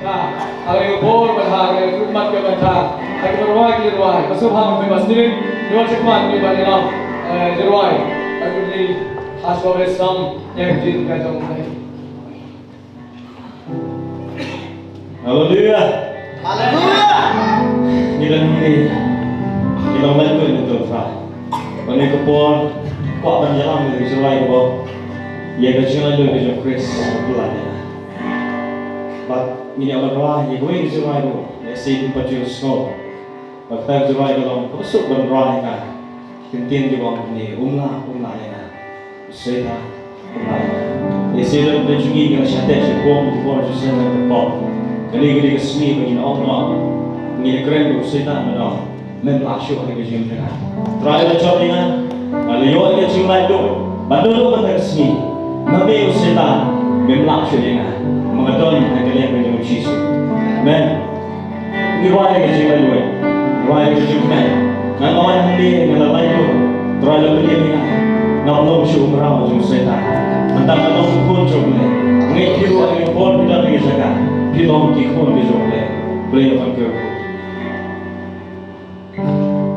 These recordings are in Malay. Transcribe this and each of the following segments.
Agar bor berhak, agar khidmat ke bantah, agar berwai ke berwai. Masubhan ke masjid, dua cekman ni banilam berwai. Agar ni khas bawa Islam yang jin kata mulai. Haleluya. Haleluya. Kita ni kita melakukan itu fah. Kami kepon kuat dan jalan dari Israel bahawa ia kecil ada kerja Chris belajar. But ini apa doa? Ia kau Israel bahawa ia sih tempat jual skor. Bapak Israel dalam masuk berdoa kan. Kentin juga ni umlah ya. Saya umlah. Ia sih dalam perjuangan dengan syarat sebuah jualan tempat. Kali-kali kesini bagi Allah, ni keren tu saya mana memlasyuk hari kerja mereka. Terakhir macam ni kan, kalau yo dia cuma itu, bantu tu pada kesini, nabi usaitan memlasyuk dia kan, mengadon hari kerja kerja Yesus. Men, ni wajib kerja lalu, wajib kerja men. Ngan orang ni ngan lain tu, terakhir beli ni kan, nak lo syuk merau jum usaitan. Mentang lo pun cuba, mengikiru hari pun tidak lagi jaga. Pilom kikon di jomle, beliau akan kerja. Haleluya.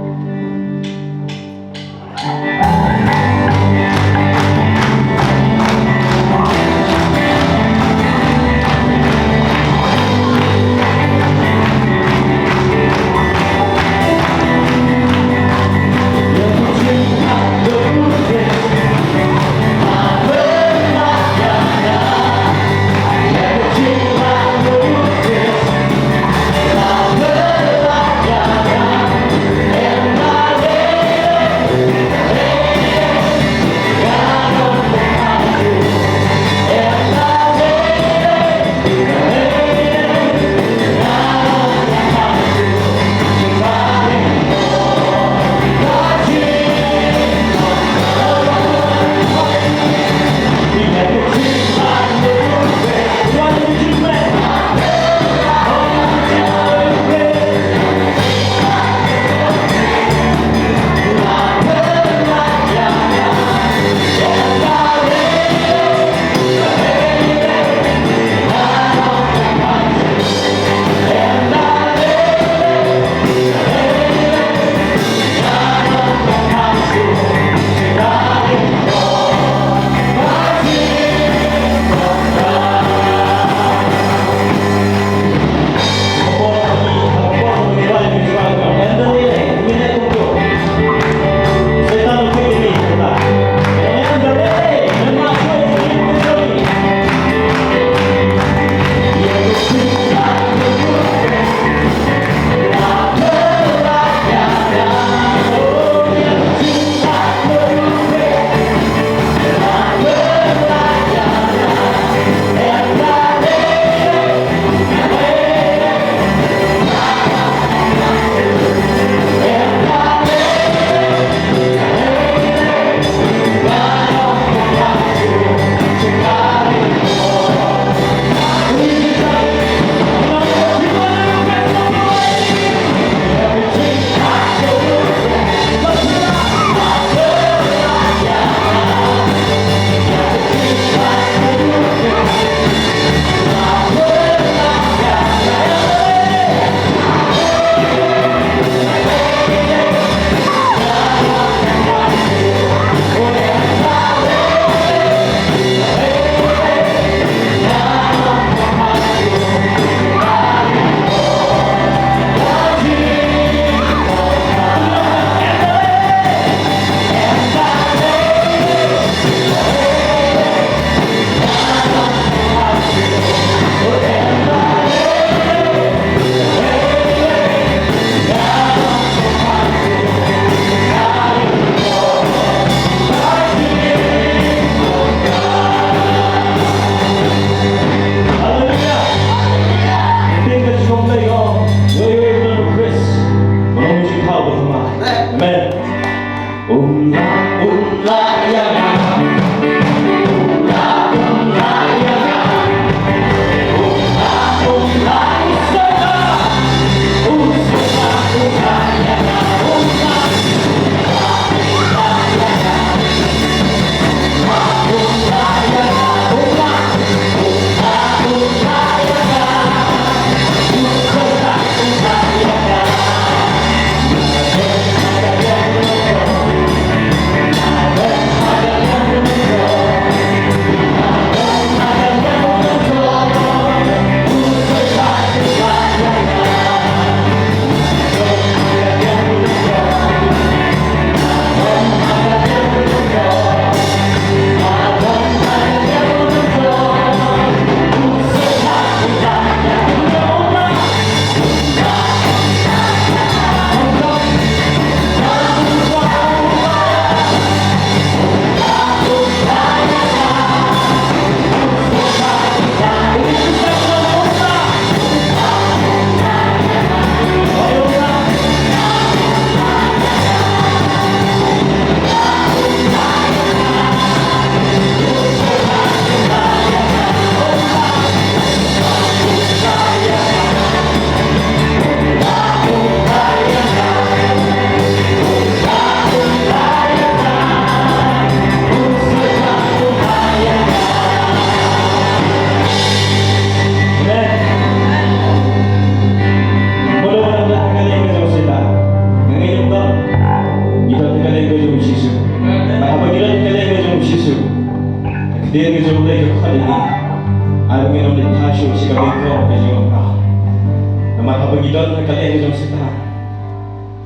Panginoon na kalian ng sita.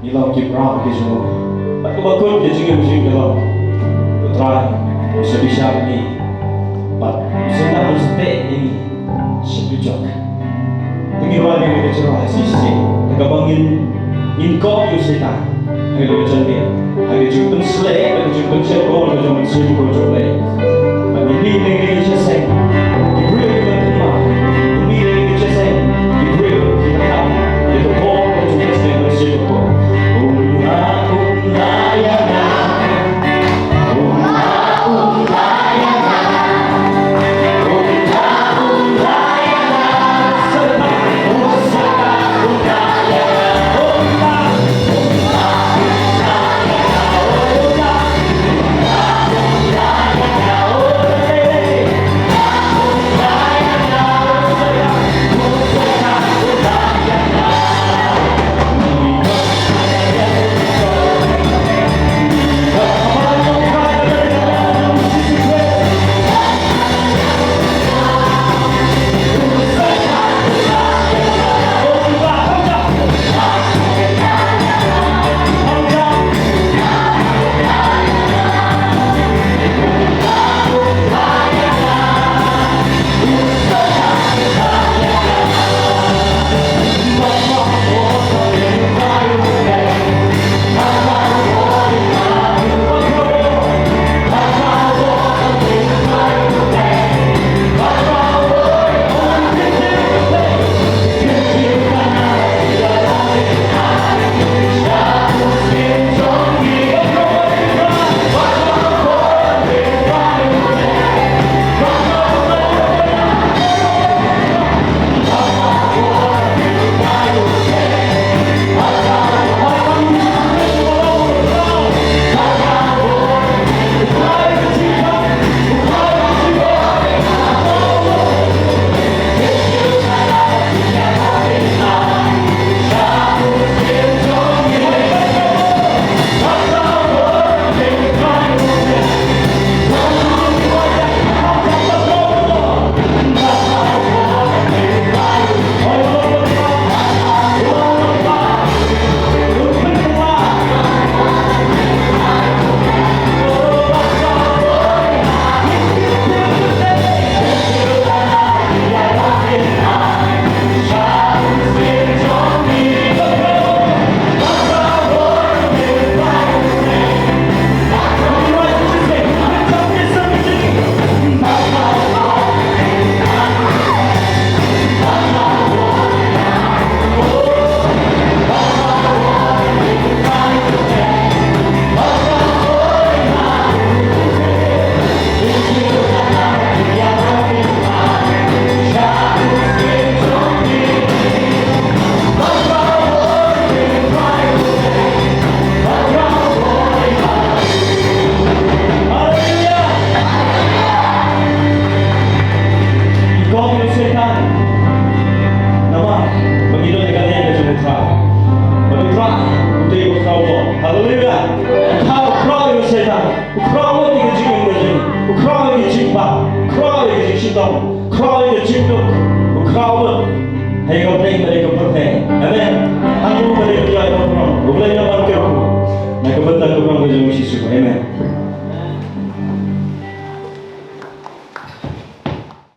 Ilaw kiprao kiso. At kumakot kiso yung ilaw. Putra, sabi siya ni Pat, sita mo sa te ini sibujok. Pagirawa niya ng sira sisi. Nagabangin ko yung sita. Ay lo jandi. Ay jupun slay, ay jupun cheko, ay jupun sibu jole. Hindi na siya say. Ibril ka ma. Hindi na siya say. Ibril kita. Ito po ang tulis na sibu ko. Una ya na. Una ya na. Una ya na. Sata, sata, una ya na. Amen. Ang mga